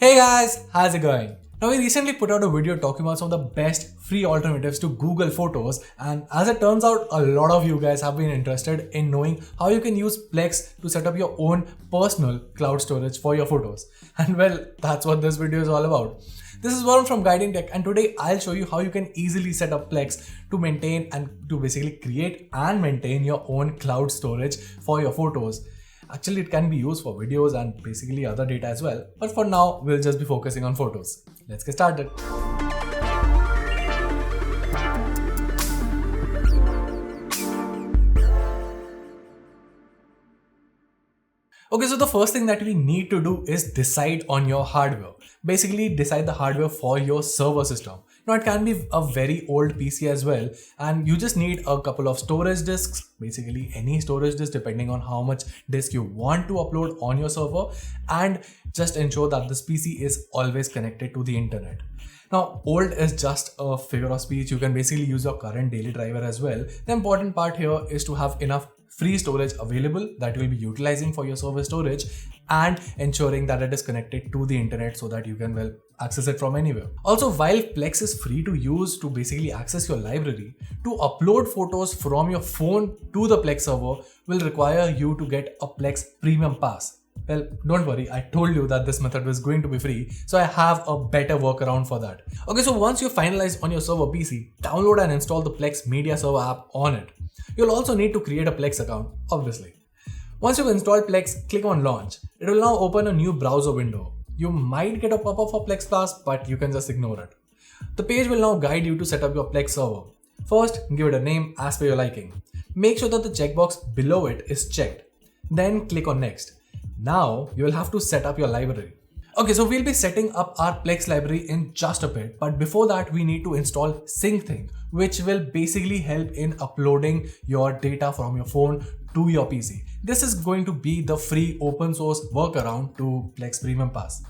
Hey guys, how's it going? Now we recently put out a video talking about some of the best free alternatives to Google Photos, and as it turns out, a lot of you guys have been interested in knowing how you can use Plex to set up your own personal cloud storage for your photos. And well, that's what this video is all about. This is Varun from Guiding Tech, and today I'll show you how you can easily set up Plex to maintain and to basically create and maintain your own cloud storage for your photos. Actually, it can be used for videos and basically other data as well. But for now, we'll just be focusing on photos. Let's get started. Okay, so the first thing that we need to do is decide on your hardware. Basically, decide the hardware for your server system. Now, it can be a very old PC as well, and you just need a couple of storage disks, basically any storage disk depending on how much disk you want to upload on your server, and just ensure that this PC is always connected to the internet. Now, old is just a figure of speech. You can basically use your current daily driver as well. The important part here is to have enough free storage available that you will be utilizing for your server storage and ensuring that it is connected to the internet so that you can access it from anywhere. Also, while Plex is free to use to basically access your library, to upload photos from your phone to the Plex server will require you to get a Plex Premium Pass. Well, don't worry, I told you that this method was going to be free, so I have a better workaround for that. Okay, so once you finalize on your server PC, download and install the Plex Media Server app on it. You'll also need to create a Plex account, obviously. Once you've installed Plex, click on Launch. It will now open a new browser window. You might get a pop-up for Plex Plus, but you can just ignore it. The page will now guide you to set up your Plex server. First, give it a name as per your liking. Make sure that the checkbox below it is checked. Then click on Next. Now, you will have to set up your library. Okay, so we'll be setting up our Plex library in just a bit, but before that we need to install SyncThing, which will basically help in uploading your data from your phone to your PC. This is going to be the free open source workaround to Plex Premium Pass.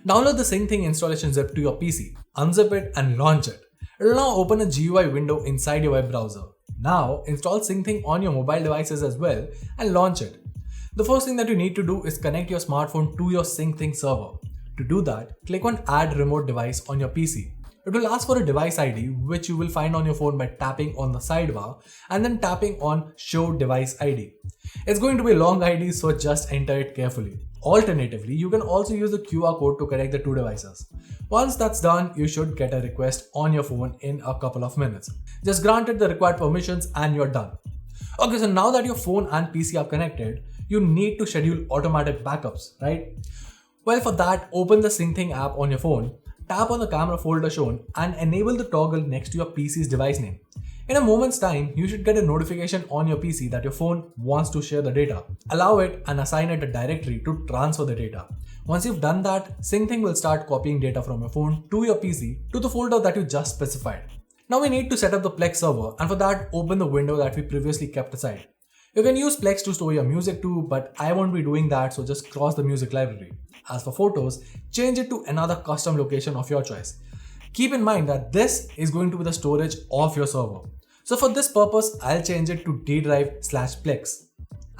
Download the SyncThing installation zip to your PC, unzip it and launch it. It will now open a GUI window inside your web browser. Now install SyncThing on your mobile devices as well and launch it. The first thing that you need to do is connect your smartphone to your SyncThing server. To do that, click on Add Remote Device on your PC. It will ask for a device ID, which you will find on your phone by tapping on the sidebar and then tapping on Show Device ID. It's going to be a long ID, so just enter it carefully. Alternatively, you can also use the QR code to connect the two devices. Once that's done, you should get a request on your phone in a couple of minutes. Just grant it the required permissions and you're done. Okay, so now that your phone and PC are connected, you need to schedule automatic backups, right? Well, for that, open the SyncThing app on your phone, tap on the camera folder shown and enable the toggle next to your PC's device name. In a moment's time, you should get a notification on your PC that your phone wants to share the data. Allow it and assign it a directory to transfer the data. Once you've done that, SyncThing will start copying data from your phone to your PC to the folder that you just specified. Now we need to set up the Plex server, and for that, open the window that we previously kept aside. You can use Plex to store your music too, but I won't be doing that, so just cross the music library. As for photos, change it to another custom location of your choice. Keep in mind that this is going to be the storage of your server. So for this purpose, I'll change it to D drive/Plex.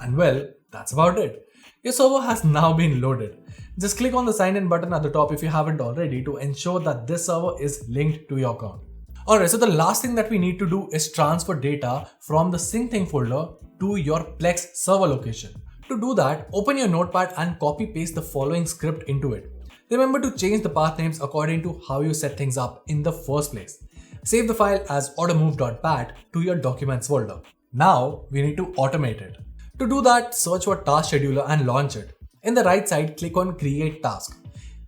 And well, that's about it. Your server has now been loaded. Just click on the sign in button at the top if you haven't already to ensure that this server is linked to your account. Alright, so the last thing that we need to do is transfer data from the SyncThing folder to your Plex server location. To do that, open your notepad and copy paste the following script into it. Remember to change the path names according to how you set things up in the first place. Save the file as automove.bat to your documents folder. Now we need to automate it. To do that, search for Task Scheduler and launch it. In the right side, click on Create Task.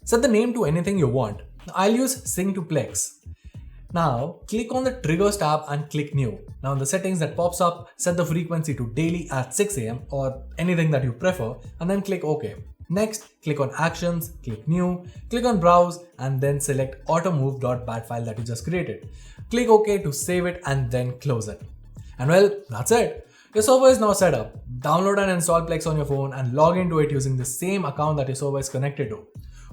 Set the name to anything you want. I'll use Sync to Plex. Now, click on the Triggers tab and click New. Now in the settings that pops up, set the frequency to daily at 6 am or anything that you prefer and then click OK. Next, click on Actions, click New, click on Browse and then select automove.bat file that you just created. Click OK to save it and then close it. And well, that's it. Your server is now set up. Download and install Plex on your phone and log into it using the same account that your server is connected to.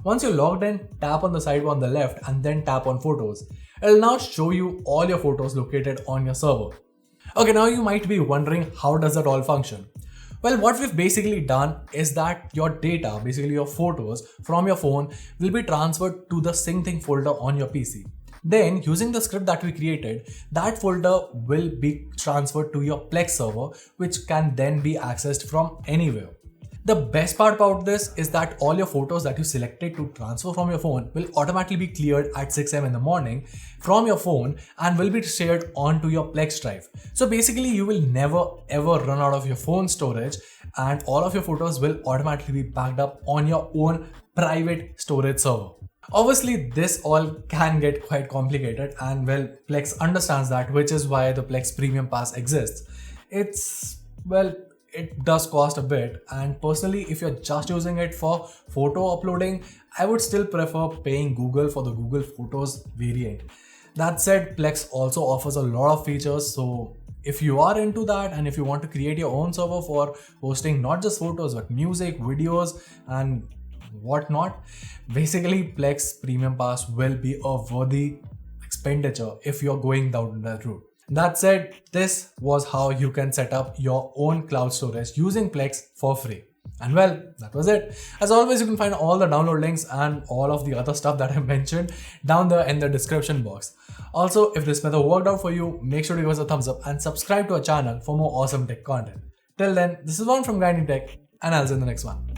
Once you're logged in, tap on the sidebar on the left and then tap on Photos. It'll now show you all your photos located on your server. Okay, now you might be wondering how does that all function? Well, what we've basically done is that your data, basically your photos from your phone, will be transferred to the SyncThing folder on your PC. Then, using the script that we created, that folder will be transferred to your Plex server, which can then be accessed from anywhere. The best part about this is that all your photos that you selected to transfer from your phone will automatically be cleared at 6 a.m. in the morning from your phone and will be shared onto your Plex drive. So basically, you will never ever run out of your phone storage, and all of your photos will automatically be backed up on your own private storage server. Obviously, this all can get quite complicated, and well, Plex understands that, which is why the Plex Premium Pass exists. It does cost a bit, and personally, if you're just using it for photo uploading, I would still prefer paying Google for the Google Photos variant. That said, Plex also offers a lot of features, so if you are into that and if you want to create your own server for hosting not just photos but music, videos, and whatnot, basically Plex Premium Pass will be a worthy expenditure if you're going down that route. That said, this was how you can set up your own cloud storage using Plex for free. And well, that was it. As always, you can find all the download links and all of the other stuff that I mentioned down there in the description box. Also, if this method worked out for you, make sure to give us a thumbs up and subscribe to our channel for more awesome tech content. Till then, this is Varun from Grinding Tech, and I'll see you in the next one.